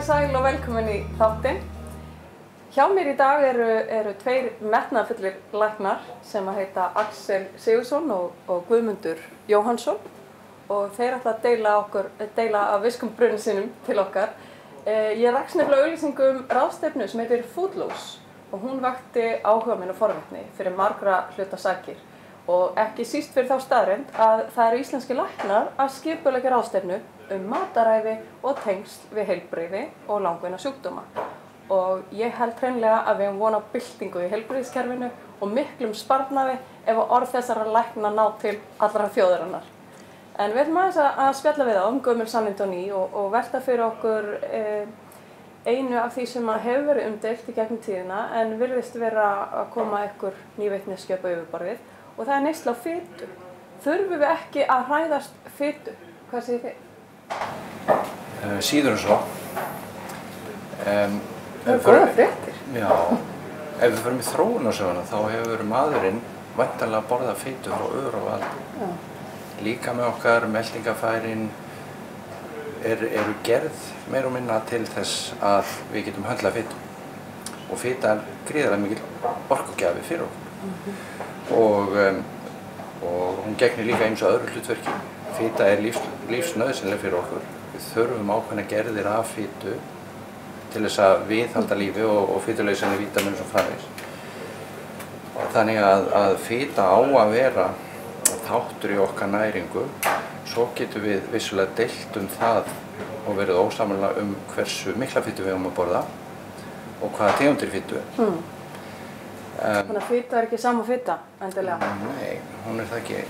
Komið sæl og velkomin í þáttinn. Hjá mér í dag eru tveir metnaðarfullir læknar sem heita Axel Sigurðsson og Guðmundur Jóhannsson og þeir ætla að deila af viskum brunni sínum til okkar. Ég rakst nefnilega auglýsingu ráðstefnu sem heitir Foodloose og hún vakti áhuga minn og forvitni fyrir margra hluta sakir og ekki síst fyrir þá staðreynd að það eru íslenskir læknar að skipuleggja ráðstefnu mataræði og tengsl við heilbrigði og langvinna sjúkdóma. Og ég held hreinlega að við höfum von á byltingu í heilbrigðiskerfinu og miklum sparnaði ef orð þessara lækna ná til allra þjóðarinnar. En við ætlum aðeins að spjalla við þá gömul sannindi og ný og velta fyrir okkur einu af því sem hefur verið umdeilt í gegnum tíðina en virðist vera að koma ykkur ný vitneskju upp á yfirborðið og það er neysla á fitu. Þurfum við ekki að hræðast fitu? Hvað segir þið? Síður en svo. Það eru góðar fréttir. Já, ef við förum í þróunarsöguna þá hefur maðurinn væntanlega borðað fitu frá örófi aldi. Líkami okkar, meltingafærin eru gerð meira og minna til þess að við getum höndlað fitu. Og fita er gríðarlega mikil orkugjafi fyrir okkur. Og hún gegnir líka ýmsu öðru hlutverki. Fita er lífsnauðsynleg fyrir okkur. Við þurfum ákveðna gerðir af fitu til þess að viðhalda lífi og fituleysinni vítamín og framvegis. Þannig að fita á að vera þáttur í okkar næringu. Svo getum við vissulega deilt það og verið ósammála hversu mikla fitu við höfum að borða og hvaða tegundir fitu. Þannig að fita er ekki sama fita, endilega? Nei, hún er það ekki.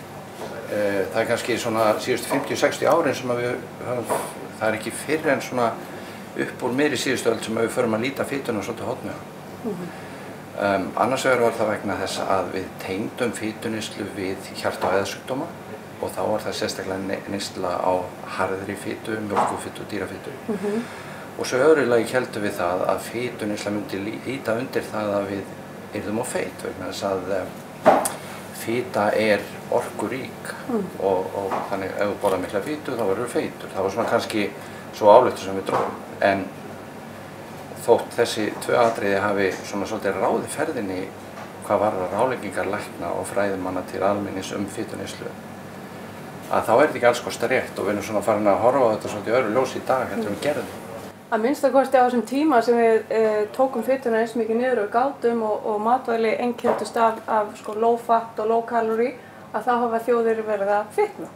Það er kannski svona síðustu 50-60 árin sem við höfum, það er ekki fyrr en svona upp úr miðri síðustu öld sem við förum að líta fituna svolítið hornlega. Annars vegar var það vegna þess að við tengdum fituneyslu við hjarta- og æðasjúkdóma og þá var það sérstaklega neysla á harðri fitu, mjólkurfitu og dýrafitu. Og svo í öðru lagi héldum við það að fituneysla myndi ýta undir það að við yrðum of feit vegna þess að fita er orkurík og þannig ef þú borðar mikla fitu þá verður þú feitur. Það var svona kannski svo ályktur sem við dróðum. En þótt þessi tvö atriði hafi svona svolítið ráðið ferðinni hvað varðar ráðleggingar lækna og fræðimanna til almennis fituneyslu að þá er þetta ekki alls kostar rétt og við erum svona farin að horfa á þetta svolítið öðru ljós í dag heldur við gerðum. Að minnstakosti á þessum tíma sem við tókum fituna eins mikið niður og gátum og matvæli einkenndust af low fat og low calorie að þá hafa þjóðir verið að fitna.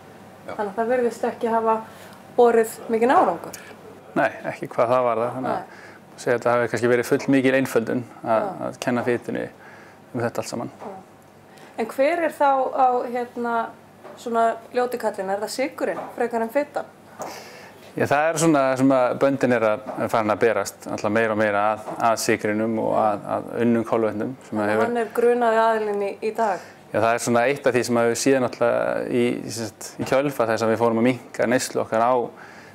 Þannig að það virðist ekki hafa borið mikinn árangur. Nei, ekki hvað það var það. Þannig að segja að það hafi kannski verið full mikil einföldun að kenna fitunni þetta allt saman. En hver er þá á svona ljóti kallinn? Er það sykurinn frekar en fitan? Já, það er svona sem að böndin farin að berast alltaf meira og meira að sykrinum og að unnum kolvetnum. Hann er grunaði aðilinn í dag? Já, það er svona eitt af því sem við síðan alltaf í kjölfar þess að við fórum að minnka neyslu okkar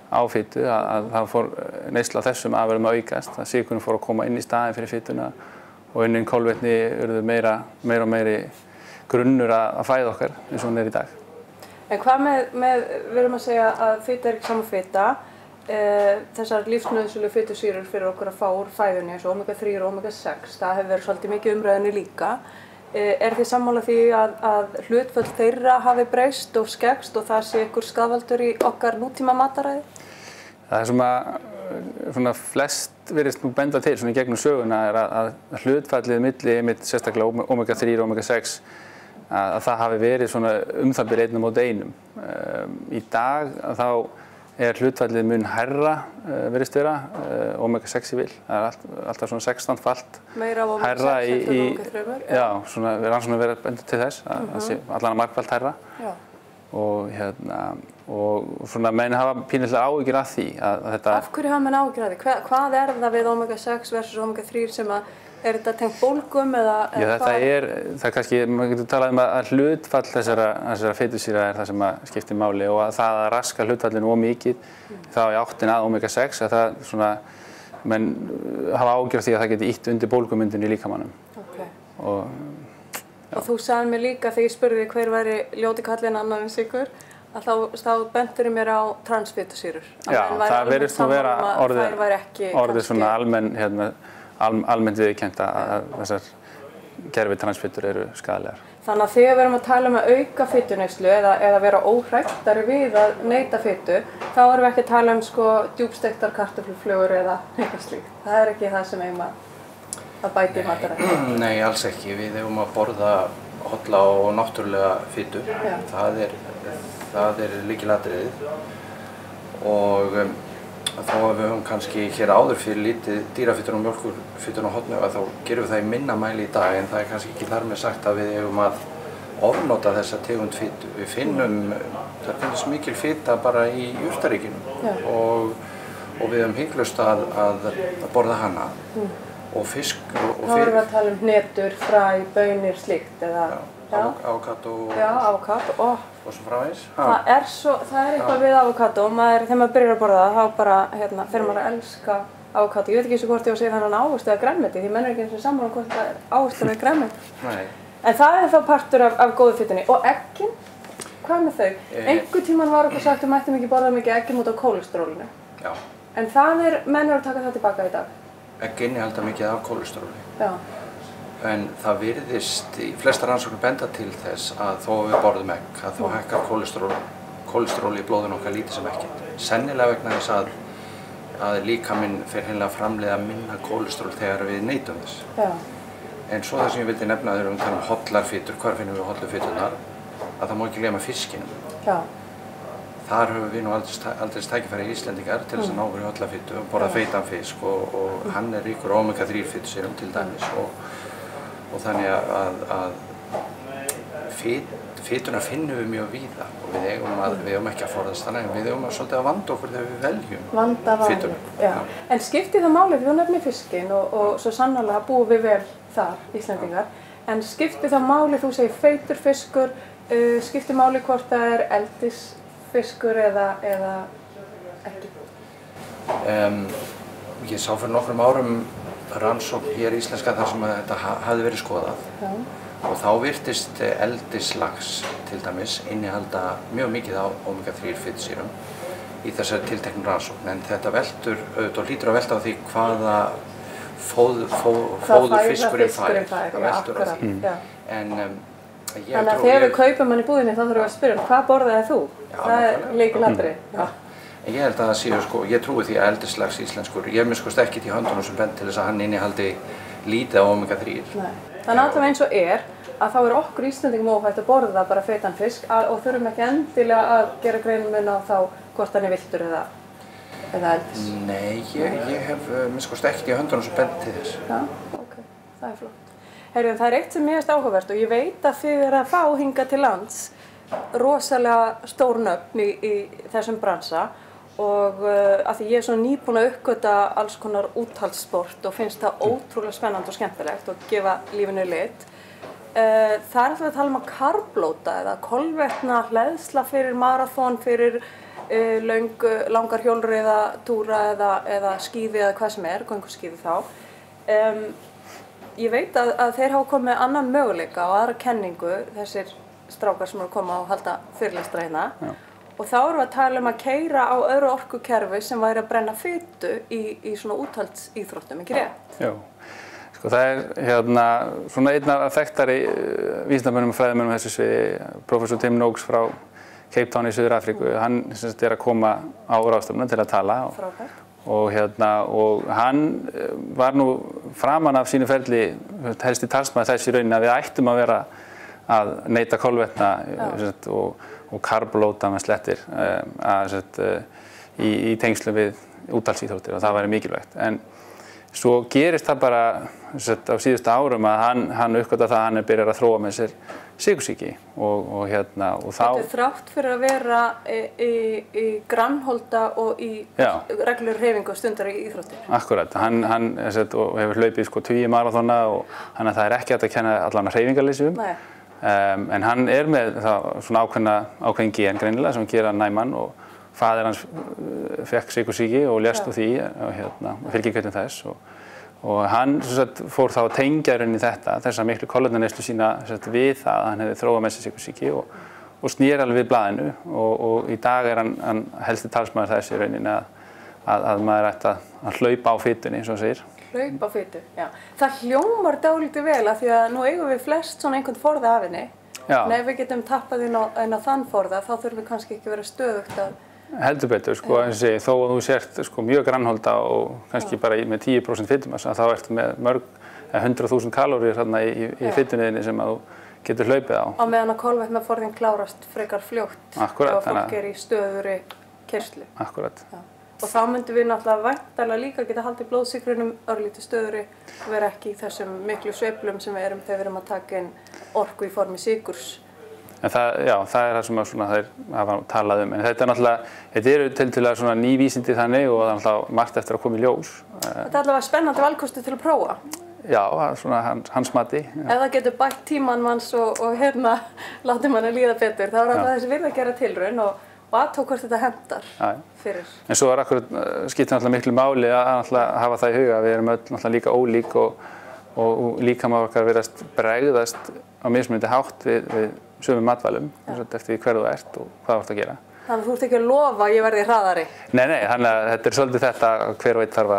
á fitu, að það fór neyslu á þessum afurðum að aukast, að sykurinn fór að koma inn í staðinn fyrir fituna og unnin kolvetni urðu meira og meiri grunnur að fæða okkar eins og hún er í dag. En hvað með við erum að segja að fita er ekki sama fita, þessar lífsnauðsynlegu fitusýrur fyrir okkur að fá úr fæðunni eins og omega 3 og omega 6, það hefur verið svolítið mikið umræðinni líka. Er þið sammála því að hlutföll þeirra hafi breyst og skekkst og það sé ykkur skaðvaldur í okkar nútíma mataræði? Það er svona flest virðist nú benda til svona í gegnum söguna er að hlutfallið milli sérstaklega omega 3 og omega 6 að það hafi verið svona það bil 1:1. Í dag þá er hlutfallið mun hærra virðist vera, omega 6 í vil. Það er alltaf svona 16-falt hærra í já, svona við rannsóknum verið benda til þess að það sé allan að margfalt hærra. Og svona menn hafa pínullega áhyggjur af því að þetta. Af hverju hafa menn áhyggjur af því? Hvað er það við omega 6 versus omega 3 sem að er þetta tengt bólgum eða Já, það er kannski, maður getur talað að hlutfall þessara fitusýra er það sem skiptir máli og að það að raska hlutfallinu mikið þá í áttina að omega 6 að það svona, menn hafa ágjörð því að það geti ýtt undir bólgumyndun í líkamannum. Og þú sagði mér líka þegar ég spurði hver væri ljóti kallinn annar en sykur þá bentur mér á transfitusýrur. Já, það verðist nú vera orðið svona almennt viðurkennt að þessar gervi transfitur eru skaðlegar. Þannig að þegar við erum að tala um að auka fituneyslu eða vera óhræddari við að neyta fitu, þá erum við ekki að tala um djúpsteiktar kartöfluflögur eða eitthvað slíkt. Það er ekki það sem eigum að bæta í mataræði. Nei, alls ekki. Við eigum að borða holla og náttúrulega fitu. Það er lykilatriðið. Og þó að við höfum kannski hér áður fyrir lítið dýrafituna og mjólkurfituna og hotnöga, þá gerum við það í minna mæli í dag, en það er kannski ekki þar með sagt að við eigum að ofnota þessa tegund fitu. Við finnum, það finnst mikil fita bara í jurtaríkinu og við höfum hygglust að borða hana. Og fisk og þá erum við að tala um hnetur, fræ, baunir, slíkt eða avokado og svo framvegis. Það er eitthvað við avokado, þegar maður byrjar að borða það, þá bara fer maður að elska avokado. Ég veit ekki hvort ég á að segja þannig ávöxtu eða grænmeti, því menn er ekki eins og sammála hvort það er ávöxtu eða grænmeti. Nei. En það er þá partur af góðu fitunni. Og eggin, hvað með þau? Einhvern tímann var okkur sagt að við mættum ekki borða mikið eggjum út á kólesterólinu. Já. En menn eru að taka það tilbaka í dag. Egg innihalda mikið af kólesteróli. Já. En það virðist í flestar rannsóknir benda til þess að þó við borðum egg, að þá hækkar kólesteróli í blóðinu okkar lítið sem ekkert. Sennilega vegna þess að líkaminn fer hreinlega að framleiða minna kólesteról þegar við neytum þess. Já. En svo það sem ég vildi nefna þegar við tala um hollar fitur, hvar finnum við hollar fiturnar, að það má ekki gleyma fiskinum. Já. Þar höfum við nú aldrei tækifæri Íslendingar til þess að ná fyrir hollar fitu og borða feitan fisk og hann er ríkur omega-3 fitusýrum til dæmis og þannig að fituna finnum við mjög víða og við eigum ekki að forðast þannig en við eigum svolítið að vanda okkur þegar við veljum fituna. Já. En skiptir það máli, því þú nefnir fiskinn og svo sannarlega búum við vel þar, Íslendingar, en skiptir það máli, þú segir feitur fiskur, skiptir máli hvort það er eldisfiskur eða ekki? Ég sá fyrir nokkrum árum rannsókn hér íslenska þar sem þetta hafði verið skoðað og þá virtist eldislax til dæmis innihalda mjög mikið á omega-3 fitusýrum í þessari tilteknu rannsókn en þetta veltur auðvitað hlýtur að velta á því hvaða fóður fiskurinn fær. Það veltur á því. Þannig að þegar við kaupum hann í búðinni þá þurfum við að spyrja hvað borðaði þú? Það er lykilatriði. En ég held að það séu ég trúi því að eldislax íslenskur, ég minnst ekkert í höndunum sem bent til þess að hann innihaldi lítið á omega-3. Nei. Þannig allavega eins og að þá er okkur Íslendingum óhætt að borða bara feitan fisk og þurfum ekki endilega að gera greinarmun á þá hvort hann er villtur eða eldis. Nei, ég hef minnst ekkert í höndunum sem bent til þess. Já, ok, það er flott. Heyrðu, það er eitt sem mér finnst áhugavert og ég veit að þið eru að fá hingað til lands rosalega stór nöfn í þessum bransa og af því ég er svona nýbúin að uppgöta alls konar úthaldssport og finnst það ótrúlega spennandi og skemmtilegt og gefa lífinu lit. Það er alltaf að tala um að karblóta eða kolvetna hleðsla fyrir maraþon, fyrir langar hjólreiðatúra eða skíði eða hvað sem er, gönguskíði þá. Ég veit að þeir hafa komið með annan möguleika og aðra kenningu, þessir strákar sem eru að koma og halda fyrirlestra hérna. Og þá erum við að tala um að keyra á öðru orkukerfi sem væri að brenna fitu í svona úthaldsíþróttum, ekki rétt? Jú. Sko það er svona einn af þekktari vísindamönnum og fræðimönnum þessu sviði, prófessor Tim Noakes frá Cape Town í Suður-Afríku. Hann er að koma á ráðstefnuna til að tala. Og hann var nú framan af sínu ferli helsti talsmaður þess í rauninni að við ættum að vera að neyta kolvetna og karblóta með slettir í tengslum við úthaldsíþróttir og það væri mikilvægt. En svo gerist það bara á síðustu árum að hann uppgötvar það að hann byrjar að þróa með sér sykursýki og þá... Þetta er þrátt fyrir að vera í grannholda og í reglulegri hreyfingu stundar í íþróttir. Akkurat, hann hefur hlaupið 20 maraþona og þannig að það er ekki hægt að kenna allan hreyfingarleysi en hann er með svona ákveðin gen greinilega sem gera næman og faðir hans fekk sykursýki og lést úr því og fylgikvillum þess og hann fór þá að tengja í rauninni þessa miklu kolvetnaneyslu sína við það að hann hefði þróað með sér sykursýki og og snýr alveg við blaðinu og í dag hann helsti talsmaður þess í rauninni að maður ætti að hlaupa á fitunni, eins og hann segir. Hlaupa á fitu, já. Það hljómar dálítið vel af því að nú eigum við flest svona einhvern forða af henni. En ef við getum tappað inn á þann forða, þá þurfum við kannski ekki vera stöðugt að... Heldur betur, sko, eins og ég segi, þó að þú sért sko, mjög grannholda og kannski bara með 10% fitumassa, þá ertu með mörg 100.000 kalóríur þarna í fitunniðinni sem að þú getur hlaupið á. Á meðan að kolvetnaforðinn klárast frekar fljótt ef að fólk í stöðugri keyrslu. Akkúrat. Og þá myndum við náttúrulega væntanlega líka geta haldið blóðsykrinum örlítið stöðugri og vera ekki í þessum miklu sveiflum sem við erum þegar við erum að taka inn orku í formi sykurs. En það er það sem þeir hafa talað um. En þetta er náttúrulega, þetta eru tiltölulega svona ný vísindi þannig og það er náttúrulega margt eftir að koma í ljós. Þetta er allavega spennandi valkosti til að prófa. Já, svona hans mati. Ef það getur bætt tímann manns og látið manni líða betur, þá er alltaf þessi virða að gera tilraun og aðtók hvort þetta hentar fyrir. En svo skiptir náttúrulega miklu máli að hafa það í huga. Við erum öll náttúrulega líka ólík og líkamar okkar virðast bregðast á mismunandi hátt við sömu matvælum, eftir hver þú ert og hvað þú ert að gera. Þannig að þú ert ekki að lofa að ég verði hraðari? Nei, þannig að þetta er svolítið þetta að hver og einn þarf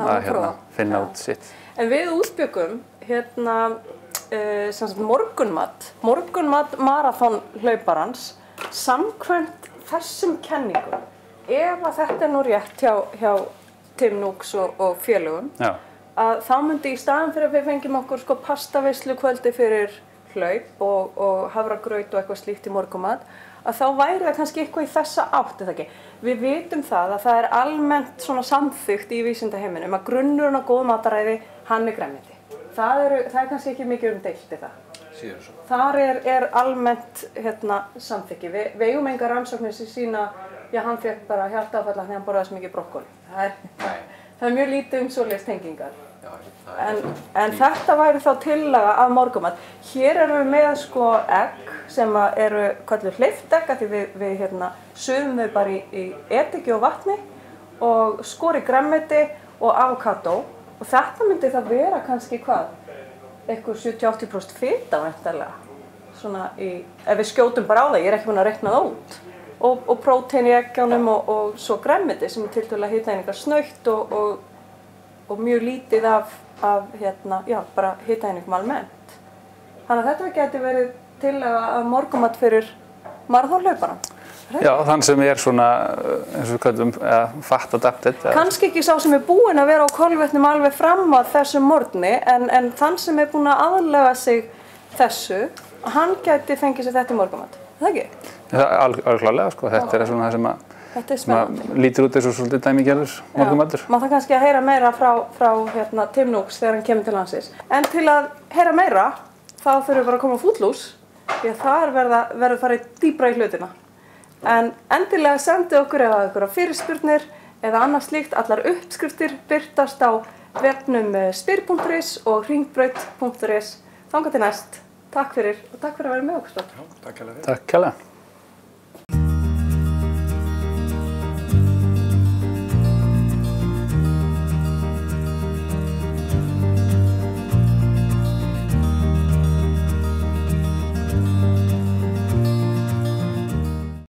að finna út sitt. En við útbyggum morgunmat maraþonhlauparans samkvæmt þessum kenningum. Ef að þetta er nú rétt hjá Tim Nookes og félögum, að þá myndi í staðinn fyrir að við fengjum okkur pastaveislu kvöldi fyrir hlaup og hafragraut og eitthvað slíkt í morgunmat, að þá væri það kannski eitthvað í þessa átt, eða ekki. Við vitum það að það er almennt svona samþykkt í vísindaheiminum að grunnurinn á góðu mataræði, hann er grænmeti. Það er kannski ekki mikið deilt í það. Síður svo. Þar er almennt samþykki. Við eigum engar rannsóknir sem sýna, já, hann fékk bara hjartaáfall þegar hann borðaði svo mikið brokkoli. Það er mjög lítið svoleiðis tengingar. En þetta væri þá tillaga af morgunmat. Hér erum við með egg sem eru kölluð hleypt egg, því við suðum þau bara í ediki og vatni og skorið grænmeti og avokadó. Og þetta myndi það vera kannski hvað? Eitthvað 70–80% fita væntanlega. Svona ef við skjótum bara á það, ég er ekki búin að reikna það út. Og prótein í eggjunum og svo grænmeti sem er tiltölulega hitaeiningar snautt og mjög lítið af bara hitaeiningum almennt. Þannig að þetta geti verið tillaga af morgunmat fyrir maraþonhlauparann. Já, þann sem er svona, eins og við kallum, fat adapted. Kannski ekki sá sem er búinn að vera á kolvetnum alveg fram að þessum morgni, en þann sem er búinn að aðlaga sig þessu, hann geti fengið sér þetta í morgunmat. Er það ekki? Alveg klárlega, þetta er svona það sem lítur út eins og svolítið dæmigerður morgunmatur. Maður þarf kannski að heyra meira frá Tim Nookes þegar hann kemur til landsins. En til að heyra meira, þá þurfum við bara að koma á Foodloose, því að þar verður farið dýpra í hlutina. En endilega sendið okkur ef það eru fyrirspurnir eða annað slíkt. Allar uppskriftir birtast á vefnum spyr.is og hringbraut.is. Þangað til næst. Takk fyrir og takk fyrir að vera með okkur. Takk hérlega.